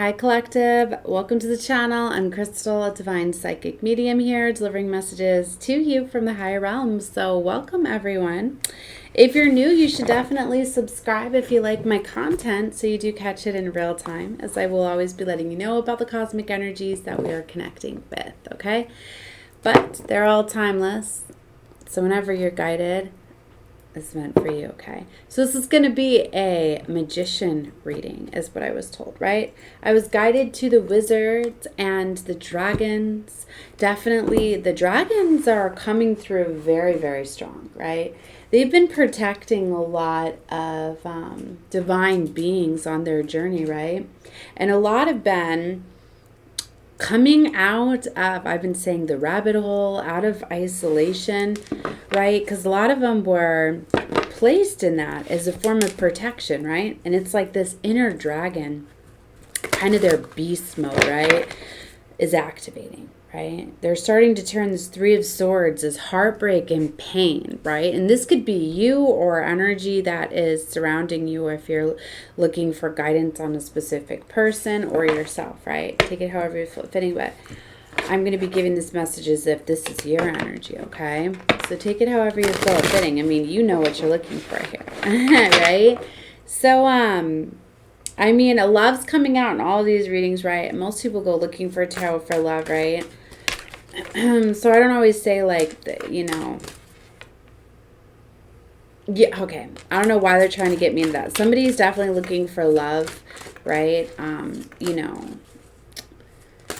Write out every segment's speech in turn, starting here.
Hi Collective, welcome to the channel. I'm Crystal, a divine psychic medium here, delivering messages to you from the higher realms. So welcome everyone. If you're new, you should definitely subscribe if you like my content so you do catch it in real time, as I will always be letting you know about the cosmic energies that we are connecting with, okay? But they're all timeless, so whenever you're guided, is meant for you, okay? So this is going to be a magician reading, is what I was told, right? I was guided to the wizards and the dragons. Definitely, the dragons are coming through very, very strong, right? They've been protecting a lot of divine beings on their journey, right? And a lot have been coming out of, I've been saying, the rabbit hole, out of isolation, right? Because a lot of them were placed in that as a form of protection, right? And it's like this inner dragon, kind of their beast mode, right, is activating, right? They're starting to turn this Three of Swords as heartbreak and pain, right? And this could be you or energy that is surrounding you, or if you're looking for guidance on a specific person or yourself, right? Take it however you're fitting, but I'm going to be giving this message as if this is your energy, okay? So take it however you feel fitting. I mean, you know what you're looking for here, right? So, I mean, a love's coming out in all these readings, right? Most people go looking for tarot for love, right? So I don't always say, like, you know, yeah, okay. I don't know why they're trying to get me into that. Somebody's definitely looking for love, right? You know,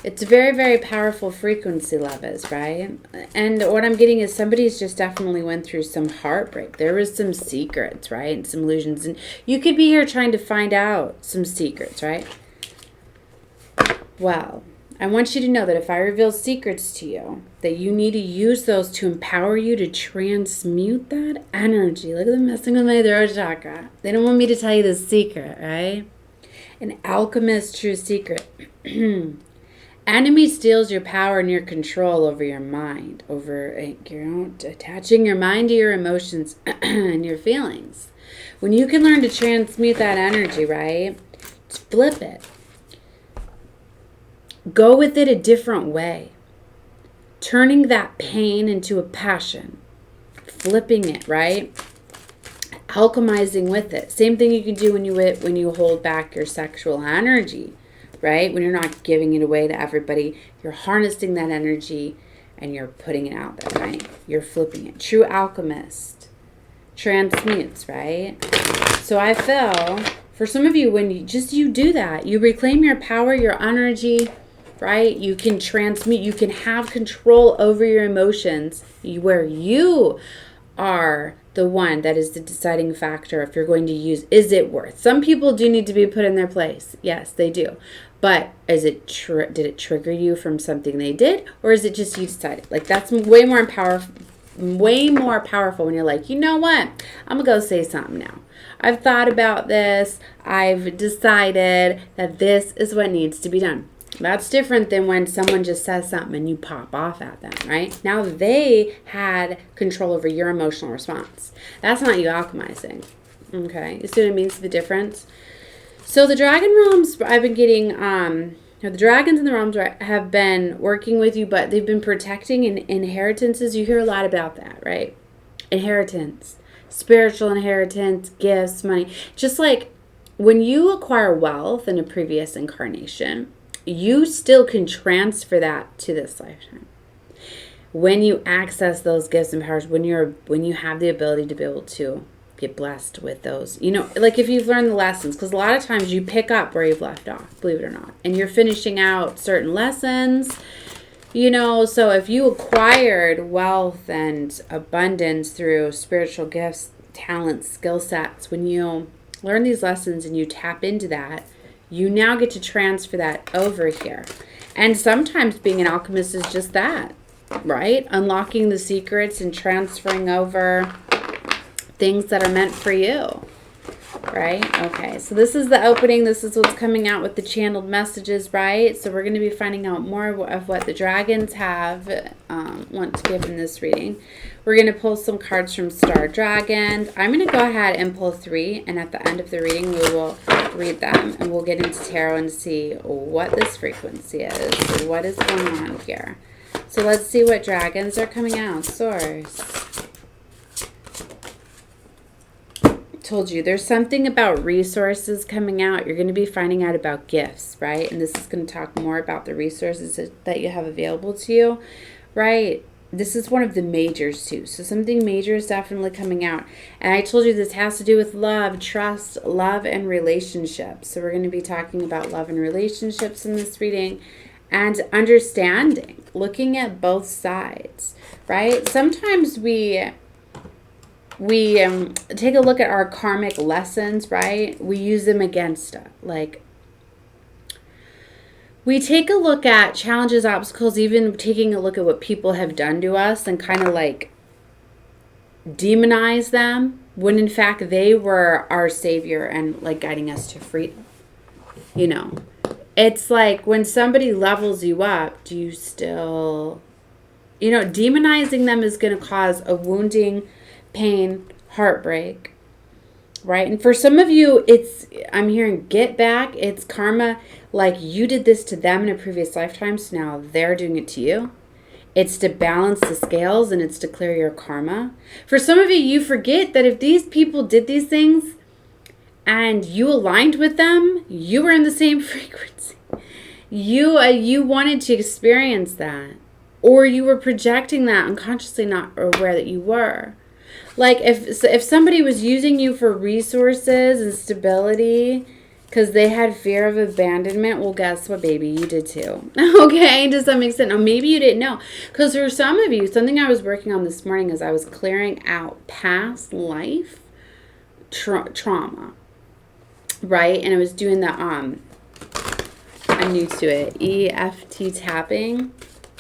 it's a very, very powerful frequency, love is, right? And what I'm getting is somebody's just definitely went through some heartbreak. There was some secrets, right? And some illusions. And you could be here trying to find out some secrets, right? Well, I want you to know that if I reveal secrets to you, that you need to use those to empower you to transmute that energy. Look at them messing with my throat chakra. They don't want me to tell you the secret, right? An alchemist's true secret. Enemy steals your power and your control over your mind, over attaching your mind to your emotions and your feelings. When you can learn to transmute that energy, right? Flip it. Go with it a different way. Turning that pain into a passion. Flipping it, right? Alchemizing with it. Same thing you can do when you hold back your sexual energy, right? When you're not giving it away to everybody, you're harnessing that energy and you're putting it out there, right? You're flipping it. True alchemist transmutes, right? So I feel for some of you, when you do that, you reclaim your power, your energy, right? You can transmute, you can have control over your emotions, where you are the one that is the deciding factor if you're going to use, is it worth? Some people do need to be put in their place. Yes, they do. But is it did it trigger you from something they did, or is it just you decided? Like, that's way more powerful when you're like, you know what? I'm going to go say something now. I've thought about this. I've decided that this is what needs to be done. That's different than when someone just says something and you pop off at them, right? Now they had control over your emotional response. That's not you alchemizing, okay? You see what I mean? See the difference? So the dragon realms, I've been getting, the dragons in the realms have been working with you, but they've been protecting inheritances. You hear a lot about that, right? Inheritance, spiritual inheritance, gifts, money. Just like when you acquire wealth in a previous incarnation, you still can transfer that to this lifetime. When you access those gifts and powers, when you have the ability to be able to get blessed with those, you know, like if you've learned the lessons, because a lot of times you pick up where you've left off, believe it or not, and you're finishing out certain lessons, you know. So if you acquired wealth and abundance through spiritual gifts, talents, skill sets, when you learn these lessons and you tap into that, you now get to transfer that over here. And sometimes being an alchemist is just that, right? Unlocking the secrets and transferring over things that are meant for you, right? Okay, so this is the opening. This is what's coming out with the channeled messages, right? So we're going to be finding out more of what the dragons have want to give in this reading. We're going to pull some cards from Star Dragon. I'm going to go ahead and pull 3, and at the end of the reading, we will read them, and we'll get into tarot and see what this frequency is, what is going on here. So let's see what dragons are coming out. Source. Told you, there's something about resources coming out. You're going to be finding out about gifts, right? And this is going to talk more about the resources that you have available to you, right? This is one of the majors too. So something major is definitely coming out. And I told you this has to do with love, trust, love, and relationships. So we're going to be talking about love and relationships in this reading, and understanding, looking at both sides, right? Sometimes we take a look at our karmic lessons, right? We use them against us. Like, we take a look at challenges, obstacles, even taking a look at what people have done to us, and kind of like demonize them, when in fact they were our savior and like guiding us to freedom. You know, it's like when somebody levels you up, do you still, you know, demonizing them is going to cause a wounding, pain, heartbreak, right? And for some of you, it's, I'm hearing get back. It's karma, like you did this to them in a previous lifetime, so now they're doing it to you. It's to balance the scales, and it's to clear your karma. For some of you, you forget that if these people did these things and you aligned with them, you were in the same frequency. You wanted to experience that, or you were projecting that unconsciously, not aware that you were. Like if somebody was using you for resources and stability because they had fear of abandonment, well, guess what, baby? You did too. Okay, does that make sense? Or maybe you didn't know. Because for some of you, something I was working on this morning is I was clearing out past life trauma, right? And I was doing the, I'm new to it, EFT tapping,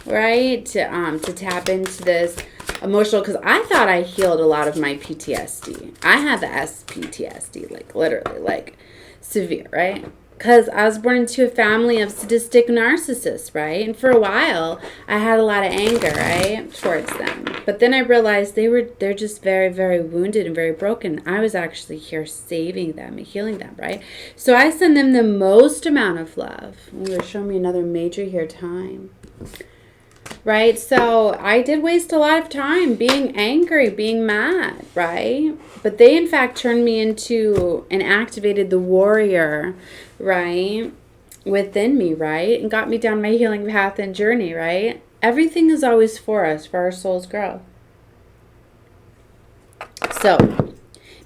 right? To tap into this emotional, because I thought I healed a lot of my PTSD. I had the SPTSD, like literally, like severe, right? Because I was born into a family of sadistic narcissists, right? And for a while, I had a lot of anger, right, towards them. But then I realized they're just very, very wounded and very broken. I was actually here saving them and healing them, right? So I send them the most amount of love. You're showing me another major here, time. Right? So I did waste a lot of time being angry, being mad, right? But they, in fact, turned me into and activated the warrior, right, within me, right? And got me down my healing path and journey, right? Everything is always for us, for our soul's growth. So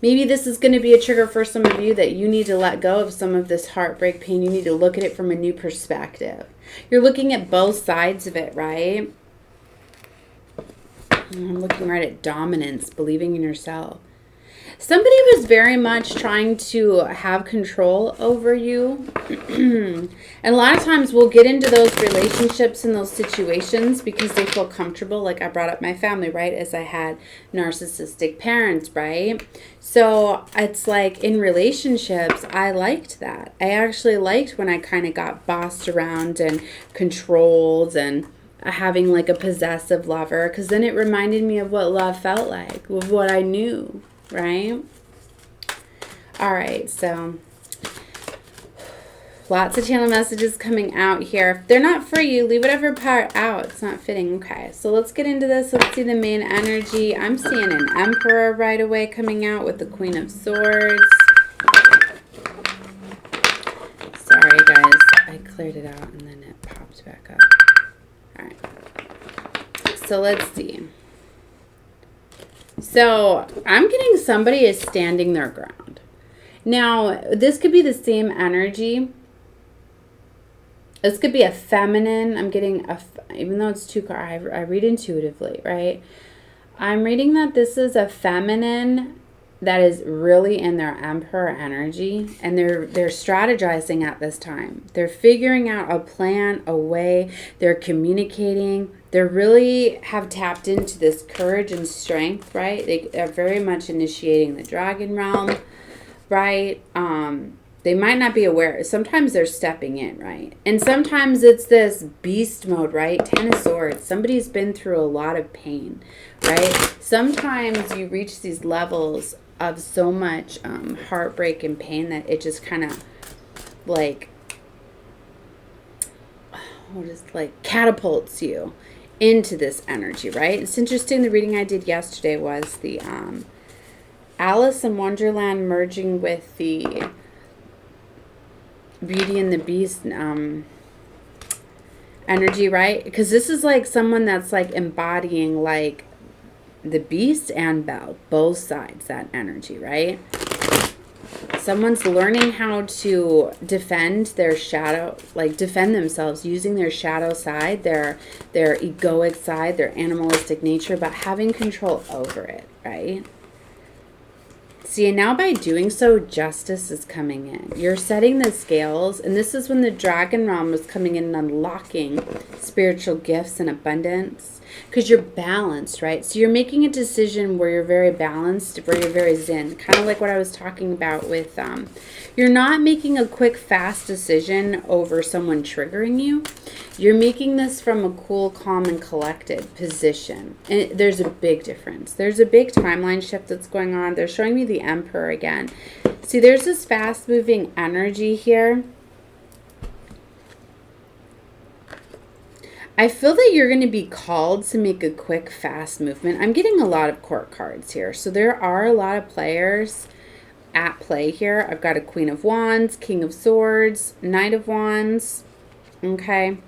maybe this is going to be a trigger for some of you that you need to let go of some of this heartbreak pain. You need to look at it from a new perspective. You're looking at both sides of it, right? I'm looking right at dominance, believing in yourself. Somebody was very much trying to have control over you. And a lot of times we'll get into those relationships and those situations because they feel comfortable. Like I brought up my family, right? As I had narcissistic parents, right? So it's like in relationships, I liked that. I actually liked when I kind of got bossed around and controlled and having like a possessive lover, because then it reminded me of what love felt like, of what I knew. Right? All right, so lots of channel messages coming out here. If they're not for you, leave whatever part out. It's not fitting. Okay, so let's get into this. Let's see the main energy. I'm seeing an Emperor right away coming out with the Queen of Swords. Sorry, guys. I cleared it out and then it popped back up. All right. So let's see. So I'm getting somebody is standing their ground. Now, this could be the same energy. This could be a feminine. I'm getting even though it's two cards, I read intuitively, right? I'm reading that this is a feminine that is really in their Emperor energy, and they're strategizing at this time. They're figuring out a plan, a way. They're communicating. They really have tapped into this courage and strength, right? They are very much initiating the dragon realm, right? They might not be aware. Sometimes they're stepping in, right? And sometimes it's this beast mode, right? Ten of Swords. Somebody's been through a lot of pain, right? Sometimes you reach these levels of so much heartbreak and pain that it just kind of like, just like catapults you into this energy, right? It's interesting. The reading I did yesterday was the Alice in Wonderland merging with the Beauty and the Beast energy, right? Because this is like someone that's like embodying like the Beast and Belle, both sides, that energy, right? Someone's learning how to defend their shadow, like defend themselves using their shadow side, their egoic side, their animalistic nature, but having control over it, right? See, and now by doing so, justice is coming in. You're setting the scales, and this is when the dragon realm is coming in and unlocking spiritual gifts and abundance, because you're balanced, right? So you're making a decision where you're very balanced, where you're very zen, kind of like what I was talking about with, you're not making a quick, fast decision over someone triggering you. You're making this from a cool, calm, and collected position. And there's a big difference. There's a big timeline shift that's going on. They're showing me the Emperor again. See, there's this fast-moving energy here. I feel that you're going to be called to make a quick, fast movement. I'm getting a lot of court cards here. So there are a lot of players at play here. I've got a Queen of Wands, King of Swords, Knight of Wands. Okay.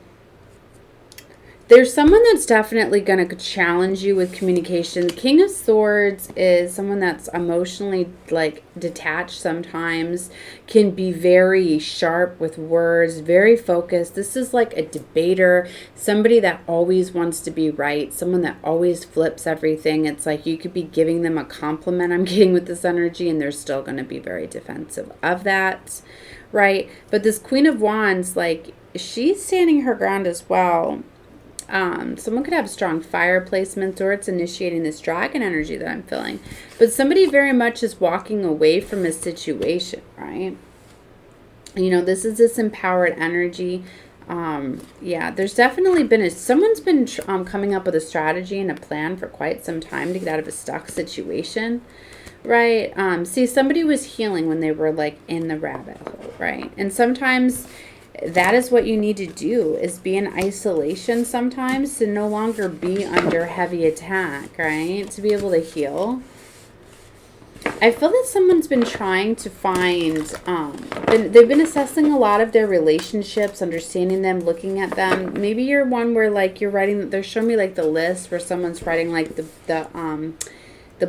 There's someone that's definitely going to challenge you with communication. King of Swords is someone that's emotionally like detached sometimes, can be very sharp with words, very focused. This is like a debater, somebody that always wants to be right, someone that always flips everything. It's like you could be giving them a compliment, I'm getting with this energy, and they're still going to be very defensive of that, right? But this Queen of Wands, like, she's standing her ground as well. Someone could have strong fire placements, or it's initiating this dragon energy that I'm feeling. But somebody very much is walking away from a situation, right? You know, this is this empowered energy. Yeah, there's definitely been someone's been coming up with a strategy and a plan for quite some time to get out of a stuck situation, right? See, somebody was healing when they were like in the rabbit hole, right? And sometimes that is what you need to do, is be in isolation sometimes to no longer be under heavy attack, right? To be able to heal. I feel that someone's been trying to find, they've been assessing a lot of their relationships, understanding them, looking at them. Maybe you're one where like you're writing, they're showing me like the list where someone's writing like the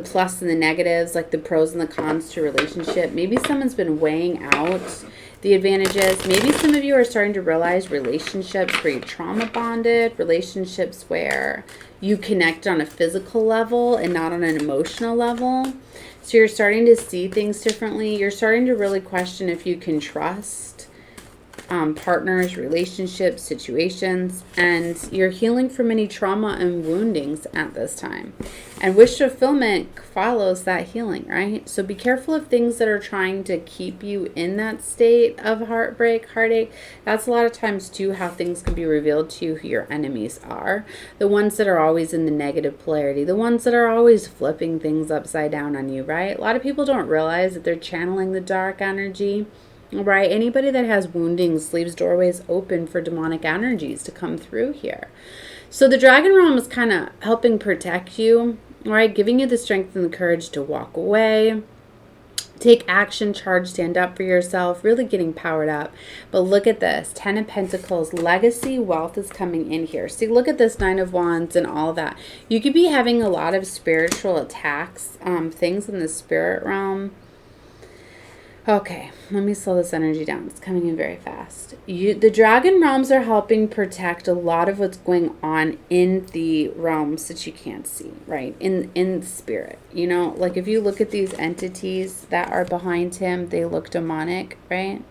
plus and the negatives, like the pros and the cons to a relationship. Maybe someone's been weighing out the advantages. Maybe some of you are starting to realize relationships where you're trauma bonded, relationships where you connect on a physical level and not on an emotional level. So you're starting to see things differently. You're starting to really question if you can trust partners, relationships, situations, and you're healing from any trauma and woundings at this time. And wish fulfillment follows that healing, right? So be careful of things that are trying to keep you in that state of heartbreak, heartache. That's a lot of times too how things can be revealed to you who your enemies are. The ones that are always in the negative polarity, the ones that are always flipping things upside down on you, right? A lot of people don't realize that they're channeling the dark energy. Right? Anybody that has woundings leaves doorways open for demonic energies to come through here. So the dragon realm is kind of helping protect you, right? Giving you the strength and the courage to walk away, take action, charge, stand up for yourself, really getting powered up. But look at this, 10 of Pentacles, legacy, wealth is coming in here. See, look at this 9 of Wands and all that. You could be having a lot of spiritual attacks, things in the spirit realm. Okay, let me slow this energy down. It's coming in very fast. The dragon realms are helping protect a lot of what's going on in the realms that you can't see, right? In spirit. You know, like if you look at these entities that are behind him, they look demonic, right?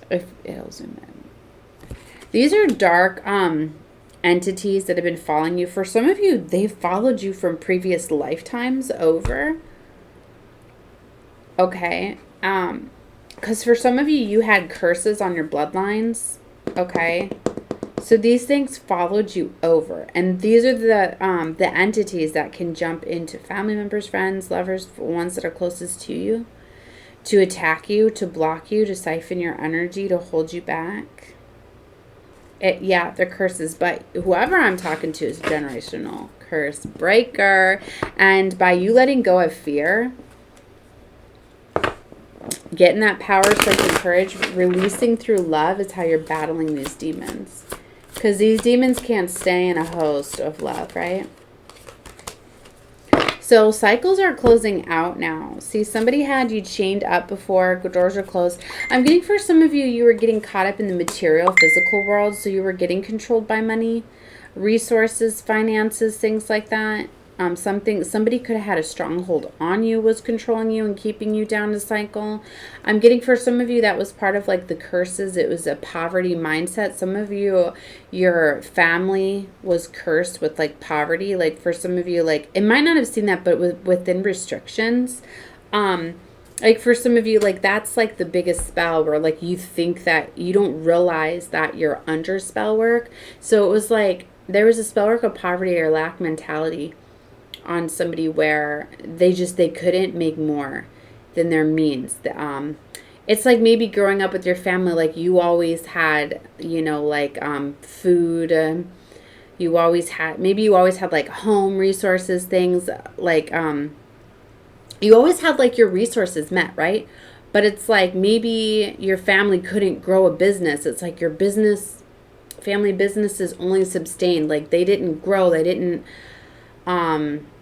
If it'll zoom in. These are dark entities that have been following you. For some of you, they've followed you from previous lifetimes over. Okay, because for some of you, you had curses on your bloodlines, okay? So these things followed you over, and these are the entities that can jump into family members, friends, lovers, ones that are closest to you, to attack you, to block you, to siphon your energy, to hold you back. Yeah, they're curses, but whoever I'm talking to is a generational curse breaker. And by you letting go of fear, getting that power, strength, and courage, releasing through love is how you're battling these demons. Because these demons can't stay in a host of love, right? So cycles are closing out now. See, somebody had you chained up before, doors are closed. I'm getting for some of you, you were getting caught up in the material, physical world. So you were getting controlled by money, resources, finances, things like that. Somebody could have had a stronghold on you, was controlling you and keeping you down the cycle. I'm getting for some of you that was part of like the curses. It was a poverty mindset. Some of you, your family was cursed with like poverty. Like for some of you, like it might not have seen that, but within restrictions. Like for some of you, like that's like the biggest spell where like you think that you don't realize that you're under spell work. So it was like there was a spell work of poverty or lack mentality on somebody where they couldn't make more than their means. It's like maybe growing up with your family, like you always had, like food. You always had like home resources, things like you always had like your resources met, right? But it's like maybe your family couldn't grow a business. It's like your family businesses only sustained, like they didn't grow, they didn't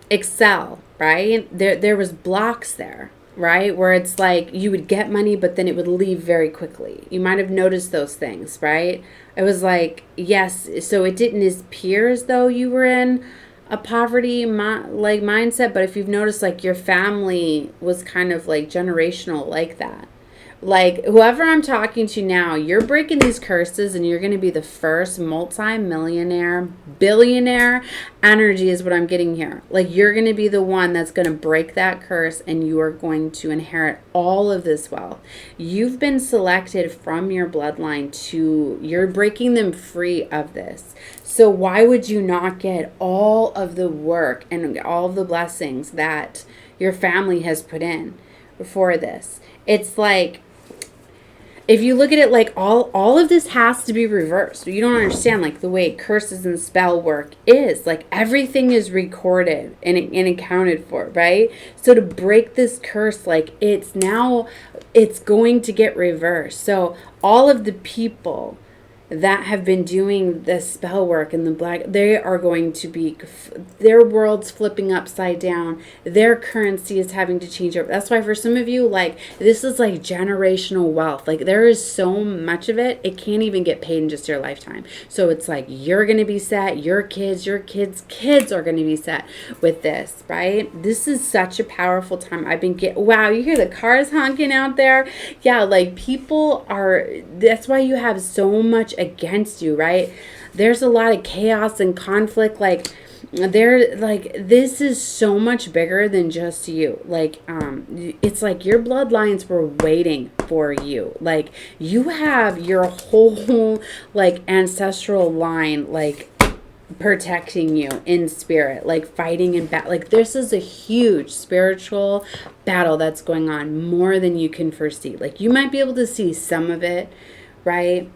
excel, right? There was blocks there, right? Where it's like you would get money, but then it would leave very quickly. You might have noticed those things, right? It was like, yes, so it didn't appear as though you were in a poverty like mindset, but if you've noticed, like your family was kind of like generational like that. Like whoever I'm talking to now, you're breaking these curses and you're going to be the first multi-millionaire, billionaire energy is what I'm getting here. Like you're going to be the one that's going to break that curse and you are going to inherit all of this wealth. You've been selected from your bloodline you're breaking them free of this. So why would you not get all of the work and all of the blessings that your family has put in for this? It's like, if you look at it like all of this has to be reversed. You don't understand like the way curses and spell work is. Like everything is recorded and accounted for, right? So to break this curse, like it's going to get reversed. So all of the people that have been doing the spell work and they are going to be, their world's flipping upside down. Their currency is having to change over. That's why for some of you, like, this is like generational wealth. Like there is so much of it, it can't even get paid in just your lifetime. So it's like, you're going to be set, your kids' kids are going to be set with this, right? This is such a powerful time. Wow, you hear the cars honking out there? Yeah, like that's why you have so much against you, right? There's a lot of chaos and conflict. Like this is so much bigger than just you. Like it's like your bloodlines were waiting for you. Like you have your whole like ancestral line like protecting you in spirit, like fighting in battle. Like this is a huge spiritual battle that's going on, more than you can foresee. Like you might be able to see some of it, right,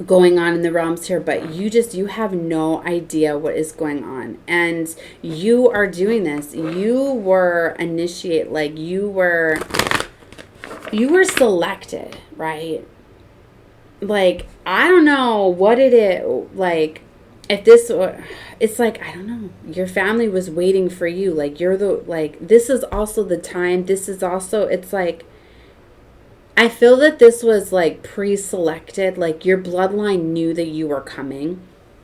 going on in the realms here, but you have no idea what is going on. And you are doing this. You were you were selected, right? Like I don't know what it is. Like if this, it's like, I don't know, your family was waiting for you. Like this is also the time. It's like, I feel that this was like pre-selected, like your bloodline knew that you were coming,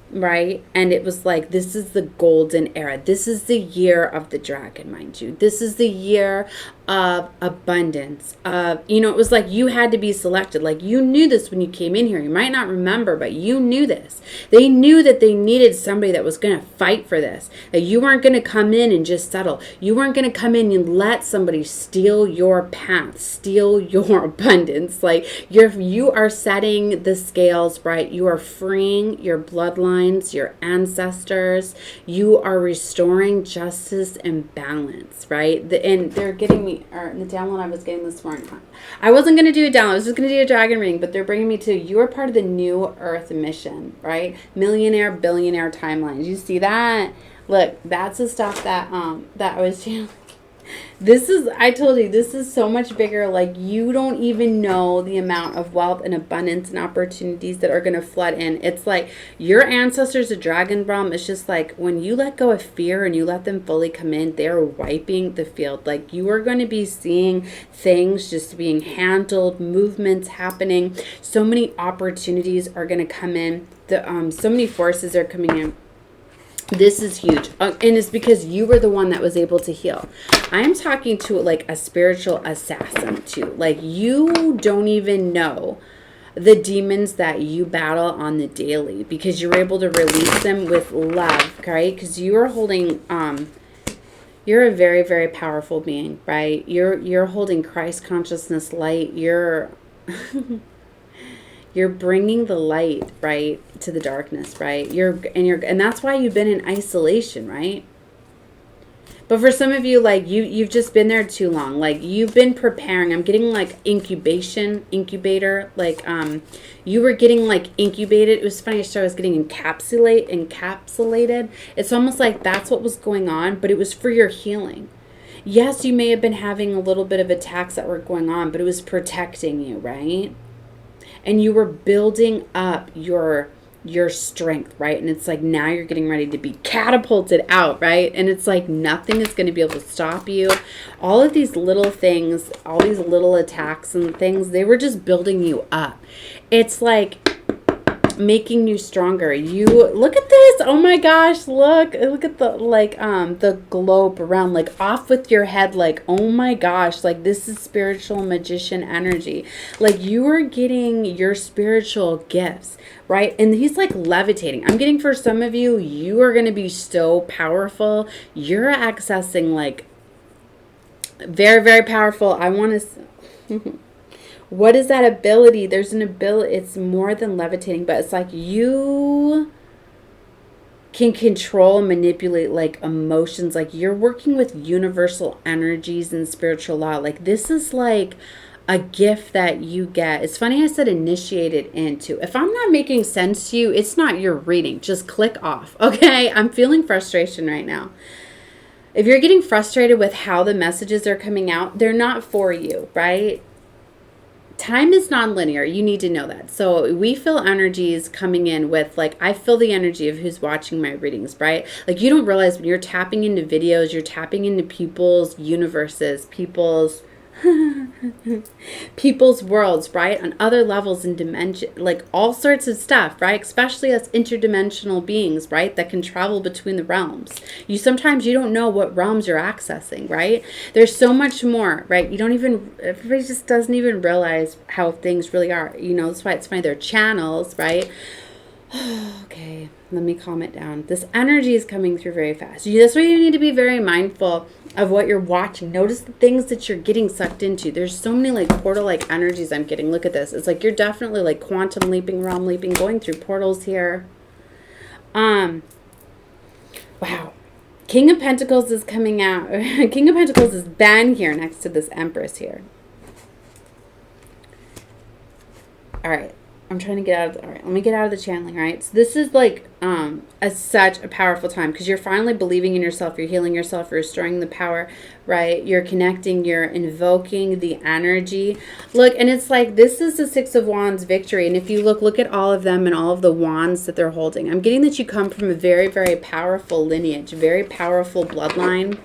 right? And it was like, this is the golden era. This is the year of the dragon, mind you. This is the year of abundance, of, you know, it was like you had to be selected. Like you knew this when you came in here. You might not remember, but you knew this. They knew that they needed somebody that was going to fight for this, that you weren't going to come in and just settle. You weren't going to come in and let somebody steal your path, steal your abundance. Like you are setting the scales right. You are freeing your bloodlines, your ancestors. You are restoring justice and balance, right? And they're getting me, or the download I was getting this morning. I wasn't going to do a download. I was just going to do a dragon reading, but they're bringing me to, you are part of the new earth mission, right? Millionaire, billionaire timelines. You see that? Look, that's the stuff that I was channeling. This is, I told you, this is so much bigger. Like, you don't even know the amount of wealth and abundance and opportunities that are going to flood in. It's like your ancestors, the dragon realm, it's just like when you let go of fear and you let them fully come in, they're wiping the field. Like, you are going to be seeing things just being handled, movements happening. So many opportunities are going to come in. So many forces are coming in. This is huge. And it's because you were the one that was able to heal. I'm talking to like a spiritual assassin too. Like, you don't even know the demons that you battle on the daily because you're able to release them with love, right? Because you are holding, you're a very, very powerful being, right? You're holding Christ consciousness light. You're bringing the light, right, to the darkness, right? And that's why you've been in isolation, right? But for some of you, like, you've just been there too long. Like, you've been preparing. I'm getting like incubator. Like, you were getting like incubated. It was funny. I was getting encapsulated. It's almost like that's what was going on, but it was for your healing. Yes, you may have been having a little bit of attacks that were going on, but it was protecting you, right? And you were building up your strength, right? And it's like now you're getting ready to be catapulted out, right? And it's like nothing is going to be able to stop you. All of these little things, all these little attacks and things, they were just building you up. It's like making you stronger. You look at this. Oh my gosh, look at the the globe around, like off with your head, like, oh my gosh, like this is spiritual magician energy. Like, you are getting your spiritual gifts, right? And he's like levitating. I'm getting, for some of you, you are going to be so powerful. You're accessing like very, very powerful. I want to what is that ability? There's an ability. It's more than levitating, but it's like you can control and manipulate like emotions. Like, you're working with universal energies and spiritual law. Like, this is like a gift that you get. It's funny I said initiated into. If I'm not making sense to you, it's not your reading. Just click off. Okay? I'm feeling frustration right now. If you're getting frustrated with how the messages are coming out, they're not for you, right? Time is non-linear. You need to know that. So we feel energies coming in with, like, I feel the energy of who's watching my readings, right? Like, you don't realize when you're tapping into videos, you're tapping into people's universes, people's worlds, right? On other levels and dimension, like all sorts of stuff, right? Especially us interdimensional beings, right? That can travel between the realms. Sometimes you don't know what realms you're accessing, right? There's so much more, right? Everybody just doesn't even realize how things really are. You know, that's why it's funny. They're channels, right? Okay, let me calm it down. This energy is coming through very fast. That's why you need to be very mindful of what you're watching. Notice the things that you're getting sucked into. There's so many like portal-like energies I'm getting. Look at this. It's like you're definitely like quantum leaping, realm leaping, going through portals here. Wow. King of Pentacles is coming out. King of Pentacles is Ben here next to this Empress here. All right. I'm trying to get out of all right, let me get out of the channeling, right? So this is like such a powerful time because you're finally believing in yourself, you're healing yourself, you're restoring the power, right? You're connecting, you're invoking the energy. Look, and it's like this is the Six of Wands victory. And if you look at all of them and all of the wands that they're holding, I'm getting that you come from a very, very powerful lineage, very powerful bloodline,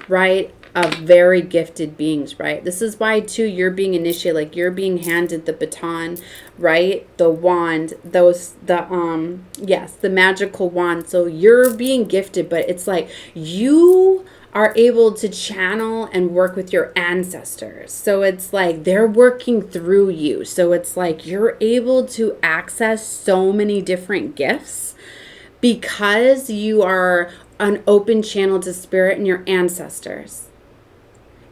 right? Of very gifted beings, right? This is why too you're being initiated, like you're being handed the baton, right? The wand, the magical wand. So you're being gifted, but it's like you are able to channel and work with your ancestors. So it's like they're working through you. So it's like you're able to access so many different gifts because you are an open channel to spirit and your ancestors.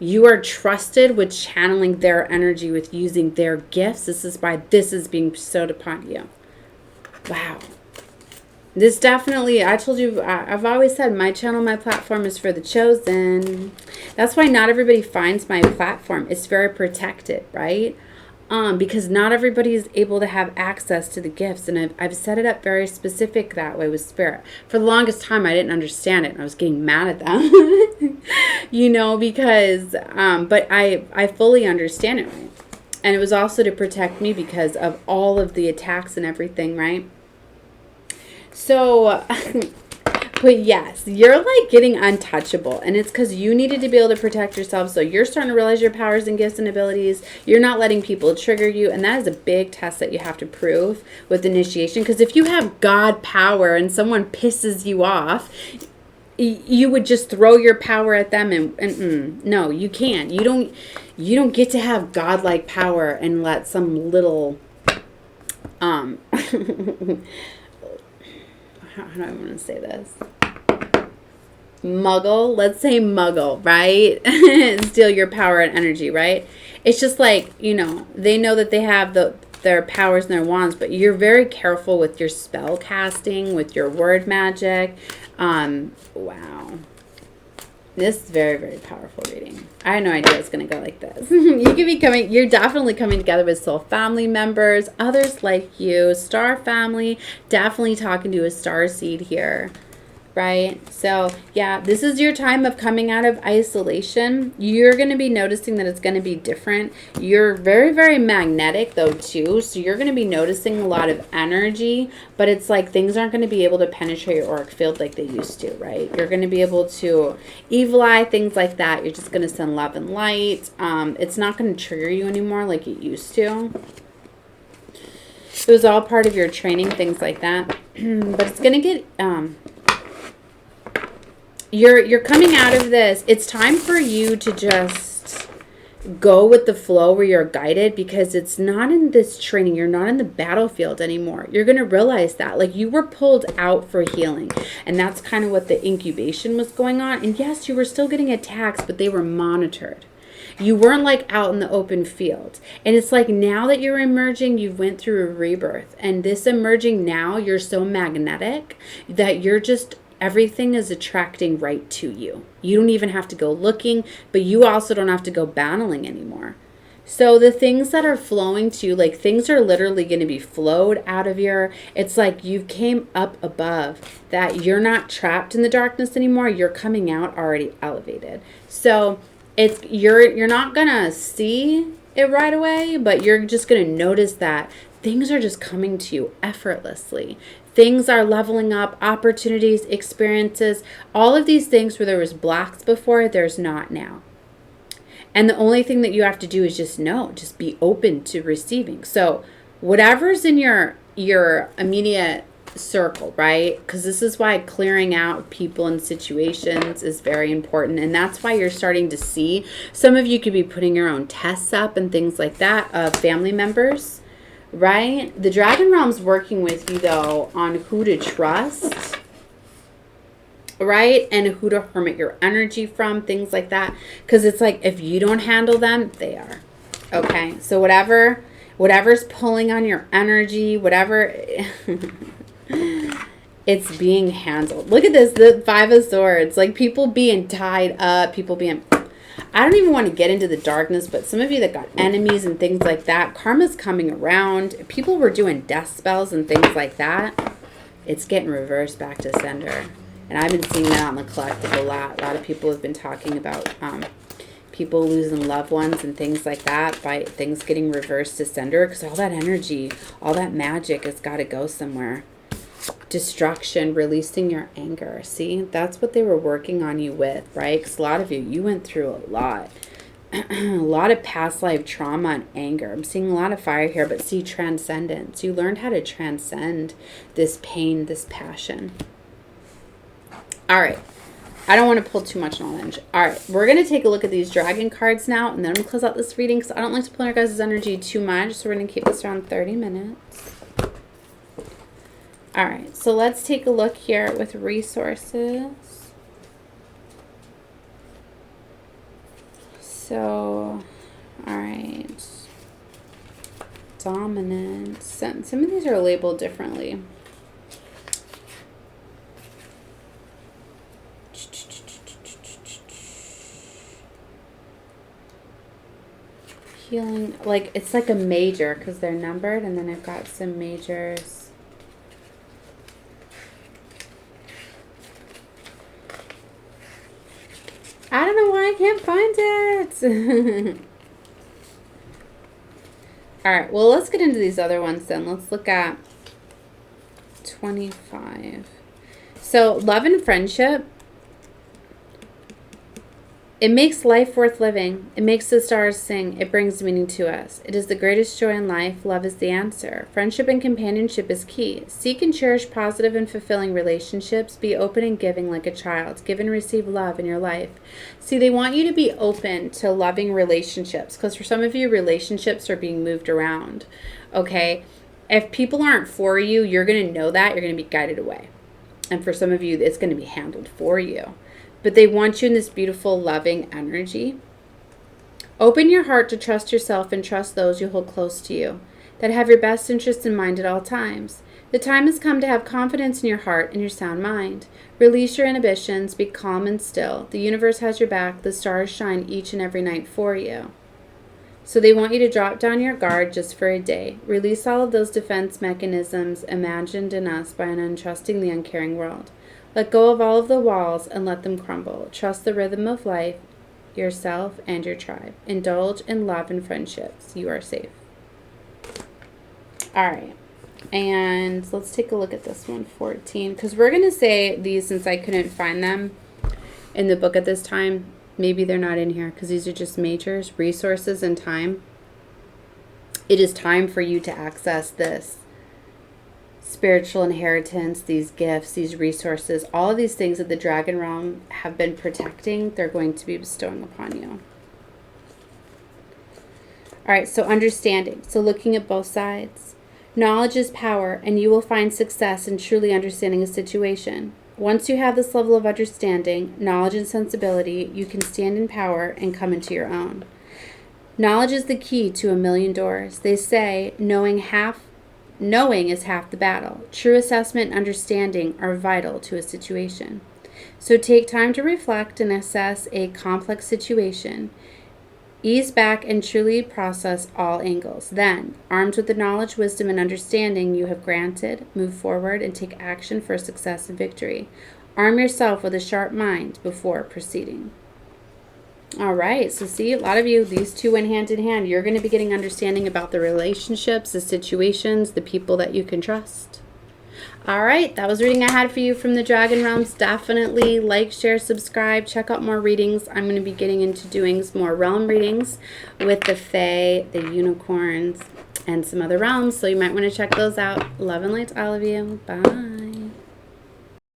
You are trusted with channeling their energy, with using their gifts. This is why this is being bestowed upon you. Wow. This definitely, I told you, I've always said my channel, my platform is for the chosen. That's why not everybody finds my platform. It's very protected, right? Because not everybody is able to have access to the gifts. And I've set it up very specific that way with spirit. For the longest time, I didn't understand it. And I was getting mad at them, you know, because, but I fully understand it, right? And it was also to protect me because of all of the attacks and everything, right? So, but yes, you're like getting untouchable, and it's because you needed to be able to protect yourself. So you're starting to realize your powers and gifts and abilities. You're not letting people trigger you, and that is a big test that you have to prove with initiation. Because if you have God power and someone pisses you off, you would just throw your power at them, and no, you can't. You don't get to have godlike power and let some little how do I want to say this? Muggle, let's say muggle, right? Steal your power and energy, right? It's just like, you know, they know that they have their powers and their wands, but you're very careful with your spell casting, with your word magic. Wow. This is very, very powerful reading. I had no idea it's going to go like this. You're definitely coming together with soul family members, others like you, star family, definitely talking to a star seed here, right? So yeah, this is your time of coming out of isolation. You're going to be noticing that it's going to be different. You're very, very magnetic though too. So you're going to be noticing a lot of energy, but it's like things aren't going to be able to penetrate your auric field like they used to, right? You're going to be able to evil eye, things like that. You're just going to send love and light. It's not going to trigger you anymore like it used to. It was all part of your training, things like that. But it's going to get... You're coming out of this. It's time for you to just go with the flow where you're guided, because it's not in this training. You're not in the battlefield anymore. You're going to realize that. Like, you were pulled out for healing. And that's kind of what the incubation was going on. And yes, you were still getting attacks, but they were monitored. You weren't like out in the open field. And it's like now that you're emerging, you went through a rebirth. And this emerging now, you're so magnetic that you're just... everything is attracting right to you. You don't even have to go looking, but you also don't have to go battling anymore. So the things that are flowing to you, like things are literally going to be flowed out of your, it's like you came up above, that you're not trapped in the darkness anymore. You're coming out already elevated. So it's, you're not going to see it right away, but you're just going to notice that things are just coming to you effortlessly. Things are leveling up, opportunities, experiences, all of these things where there was blocks before, there's not now. And the only thing that you have to do is just know, just be open to receiving. So whatever's in your immediate circle, right? Because this is why clearing out people and situations is very important. And that's why you're starting to see, some of you could be putting your own tests up and things like that of family members. Right? The Dragon Realm's working with you, though, on who to trust, right? And who to hermit your energy from, things like that. Because it's like, if you don't handle them, they are. Okay? So whatever's pulling on your energy, whatever, it's being handled. Look at this, the Five of Swords. Like, people being tied up, people being... I don't even want to get into the darkness, but some of you that got enemies and things like that, karma's coming around. People were doing death spells and things like that. It's getting reversed back to sender. And I've been seeing that on the collective a lot. A lot of people have been talking about people losing loved ones and things like that by things getting reversed to sender, because all that energy, all that magic has got to go somewhere. Destruction, releasing your anger. See, that's what they were working on you with, right? Because a lot of you went through a lot. A lot of past life trauma and anger. I'm seeing a lot of fire here, but see, transcendence. You learned how to transcend this pain, this passion. All right. I don't want to pull too much knowledge. All right, we're going to take a look at these dragon cards now, and then I'm going to close out this reading because I don't like to pull your guys' energy too much, so we're going to keep this around 30 minutes. All right, so let's take a look here with resources. So, all right. Dominance. Some of these are labeled differently. Healing, like it's like a major because they're numbered, and then I've got some majors. I don't know why I can't find it. All right, well, let's get into these other ones then. Let's look at 25. So love and friendship. It makes life worth living. It makes the stars sing. It brings meaning to us. It is the greatest joy in life. Love is the answer. Friendship and companionship is key. Seek and cherish positive and fulfilling relationships. Be open and giving like a child. Give and receive love in your life. See, they want you to be open to loving relationships because for some of you, relationships are being moved around. Okay? If people aren't for you, you're going to know that. You're going to be guided away. And for some of you, it's going to be handled for you. But they want you in this beautiful, loving energy. Open your heart to trust yourself and trust those you hold close to you, that have your best interests in mind at all times. The time has come to have confidence in your heart and your sound mind. Release your inhibitions, be calm and still. The universe has your back. The stars shine each and every night for you. So they want you to drop down your guard just for a day. Release all of those defense mechanisms imagined in us by an untrusting, the uncaring world. Let go of all of the walls and let them crumble. Trust the rhythm of life, yourself, and your tribe. Indulge in love and friendships. You are safe. All right. And let's take a look at this one, 14. Because we're going to say these since I couldn't find them in the book at this time. Maybe they're not in here because these are just majors, resources, and time. It is time for you to access this spiritual inheritance, these gifts, these resources, all of these things that the dragon realm have been protecting, they're going to be bestowing upon you. All right, so understanding. So looking at both sides. Knowledge is power, and you will find success in truly understanding a situation. Once you have this level of understanding, knowledge, and sensibility, you can stand in power and come into your own. Knowledge is the key to a million doors. They say knowing is half the battle. True assessment and understanding are vital to a situation. So take time to reflect and assess a complex situation. Ease back and truly process all angles. Then, armed with the knowledge, wisdom, and understanding you have granted, move forward and take action for success and victory. Arm yourself with a sharp mind before proceeding. All right, so see, a lot of you, these two went hand in hand. You're going to be getting understanding about the relationships, the situations, the people that you can trust. All right, that was reading I had for you from the Dragon Realms. Definitely like, share, subscribe, check out more readings. I'm going to be getting into doing some more realm readings with the Fae, the unicorns, and some other realms, so you might want to check those out. Love and light to all of you. Bye.